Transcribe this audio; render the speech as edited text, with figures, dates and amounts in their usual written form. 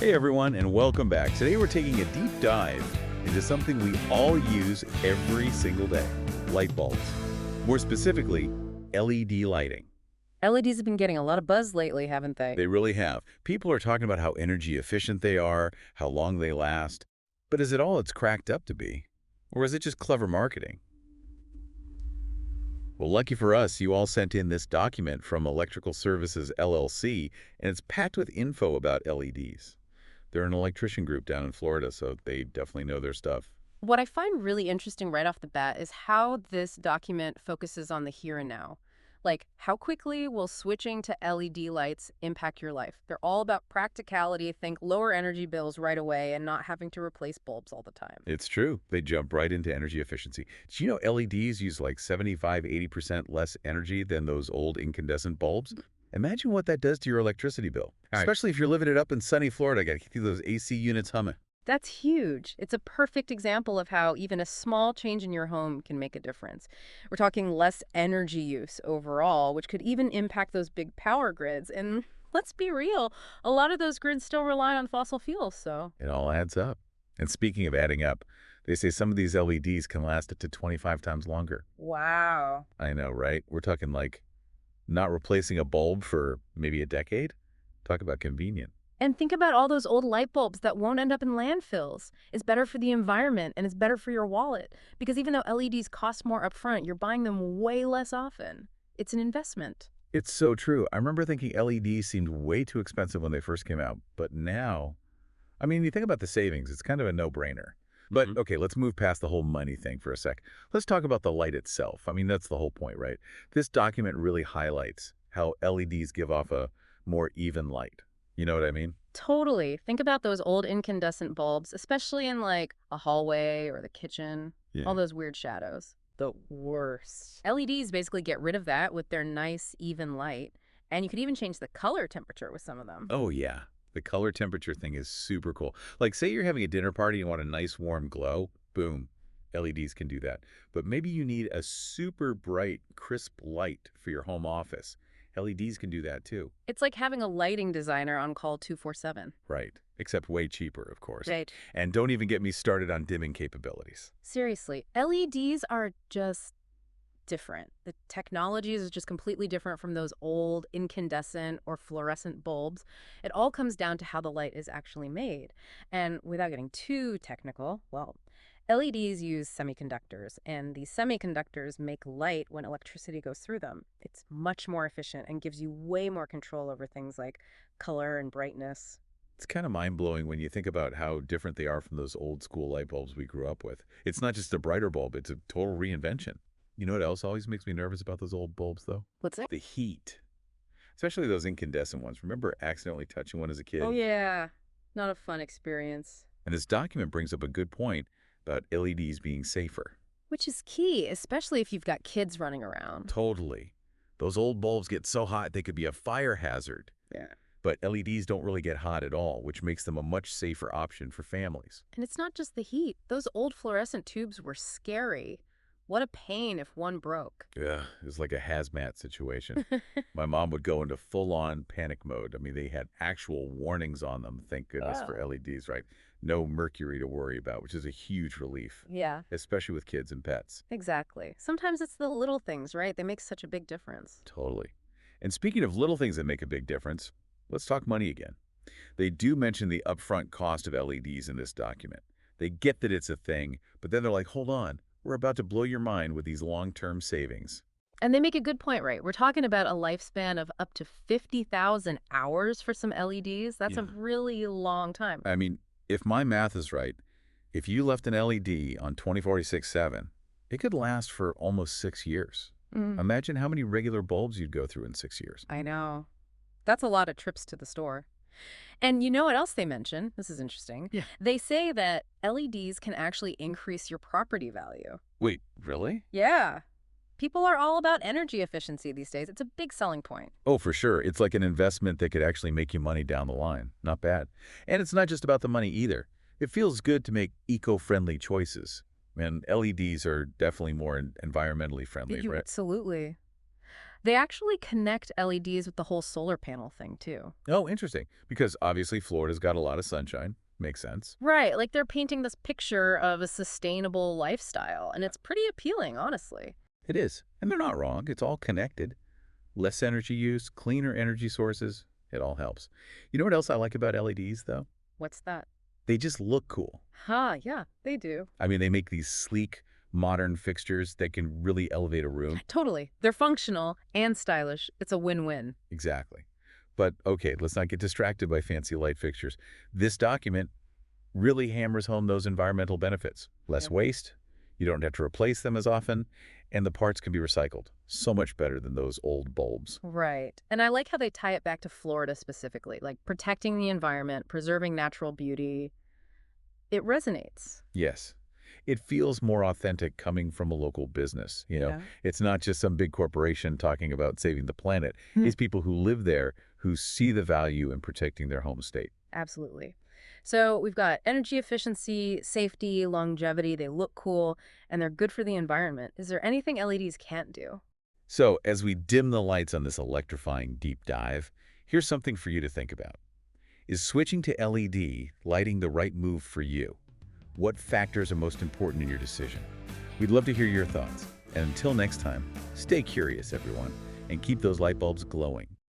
Hey everyone, and welcome back. Today we're taking a deep dive into something we all use every single day, light bulbs. More specifically, LED lighting. LEDs have been getting a lot of buzz lately, haven't they? They really have. People are talking about how energy efficient they are, how long they last. But is it all it's cracked up to be? Or is it just clever marketing? Well, lucky for us, you all sent in this document from Electrical Services LLC, and it's packed with info about LEDs. They're an electrician group down in Florida, so they definitely know their stuff. What I find really interesting right off the bat is how this document focuses on the here and now. Like, how quickly will switching to LED lights impact your life? They're all about practicality, think lower energy bills right away and not having to replace bulbs all the time. It's true. They jump right into energy efficiency. Did you know LEDs use like 75–80% less energy than those old incandescent bulbs? Imagine what that does to your electricity bill, especially if you're living it up in sunny Florida. Got to keep those AC units humming. That's huge. It's a perfect example of how even a small change in your home can make a difference. We're talking less energy use overall, which could even impact those big power grids. And let's be real, a lot of those grids still rely on fossil fuels, so. It all adds up. And speaking of adding up, they say some of these LEDs can last up to 25 times longer. Wow. I know, right? We're talking like not replacing a bulb for maybe a decade. Talk about convenient. And think about all those old light bulbs that won't end up in landfills. It's better for the environment and it's better for your wallet. Because even though LEDs cost more upfront, you're buying them way less often. It's an investment. It's so true. I remember thinking LEDs seemed way too expensive when they first came out. But now, I mean, you think about the savings, it's kind of a no-brainer. But okay, let's move past the whole money thing for a sec. Let's talk about the light itself. I mean, that's the whole point, right? This document really highlights how LEDs give off a more even light. You know what I mean? Totally. Think about those old incandescent bulbs, especially in like a hallway or the kitchen. Yeah. All those weird shadows. The worst. LEDs basically get rid of that with their nice, even light. And you could even change the color temperature with some of them. Oh, yeah. The color temperature thing is super cool. Like, say you're having a dinner party and want a nice warm glow. Boom. LEDs can do that. But maybe you need a super bright, crisp light for your home office. LEDs can do that too. It's like having a lighting designer on call 24/7. Right. Except way cheaper, of course. Right. And don't even get me started on dimming capabilities. Seriously, LEDs are just different. The technology is just completely different from those old incandescent or fluorescent bulbs. It all comes down to how the light is actually made. And without getting too technical, well, LEDs use semiconductors, and these semiconductors make light when electricity goes through them. It's much more efficient and gives you way more control over things like color and brightness. It's kind of mind-blowing when you think about how different they are from those old school light bulbs we grew up with. It's not just a brighter bulb, it's a total reinvention. You know what else always makes me nervous about those old bulbs, though? What's that? The heat. Especially those incandescent ones. Remember accidentally touching one as a kid? Oh, yeah. Not a fun experience. And this document brings up a good point about LEDs being safer. Which is key, especially if you've got kids running around. Totally. Those old bulbs get so hot they could be a fire hazard. Yeah. But LEDs don't really get hot at all, which makes them a much safer option for families. And it's not just the heat. Those old fluorescent tubes were scary. What a pain if one broke. Yeah, it was like a hazmat situation. My mom would go into full-on panic mode. I mean, they had actual warnings on them, thank goodness for LEDs, right? No mercury to worry about, which is a huge relief. Yeah. Especially with kids and pets. Exactly. Sometimes it's the little things, right? They make such a big difference. Totally. And speaking of little things that make a big difference, let's talk money again. They do mention the upfront cost of LEDs in this document. They get that it's a thing, but then they're like, hold on, we're about to blow your mind with these long-term savings. And they make a good point, right? We're talking about a lifespan of up to 50,000 hours for some LEDs. That's a really long time. I mean, if my math is right, if you left an LED on 2046/7, it could last for almost 6 years. Imagine how many regular bulbs you'd go through in 6 years. I know. That's a lot of trips to the store. And you know what else they mention? This is interesting. Yeah. They say that LEDs can actually increase your property value. Wait, really? Yeah. People are all about energy efficiency these days. It's a big selling point. Oh, for sure. It's like an investment that could actually make you money down the line. Not bad. And it's not just about the money either. It feels good to make eco-friendly choices. And LEDs are definitely more environmentally friendly, right? Absolutely. They actually connect LEDs with the whole solar panel thing, too. Oh, interesting. Because obviously Florida's got a lot of sunshine. Makes sense. Right, like they're painting this picture of a sustainable lifestyle, and it's pretty appealing, honestly. It is. And they're not wrong. It's all connected. Less energy use, cleaner energy sources. It all helps. You know what else I like about LEDs, though? What's that? They just look cool. Yeah, they do. I mean, they make these sleek, modern fixtures that can really elevate a room. Totally. They're functional and stylish. It's a win-win. Exactly. But okay, let's not get distracted by fancy light fixtures. This document really hammers home those environmental benefits. Less Yep. waste, you don't have to replace them as often, and the parts can be recycled. So much better than those old bulbs. Right. And I like how they tie it back to Florida specifically, like protecting the environment, preserving natural beauty. It resonates. Yes. It feels more authentic coming from a local business. Yeah. It's not just some big corporation talking about saving the planet. It's people who live there who see the value in protecting their home state. Absolutely. So we've got energy efficiency, safety, longevity. They look cool, and they're good for the environment. Is there anything LEDs can't do? So as we dim the lights on this electrifying deep dive, here's something for you to think about. Is switching to LED lighting the right move for you? What factors are most important in your decision? We'd love to hear your thoughts. And until next time, stay curious, everyone, and keep those light bulbs glowing.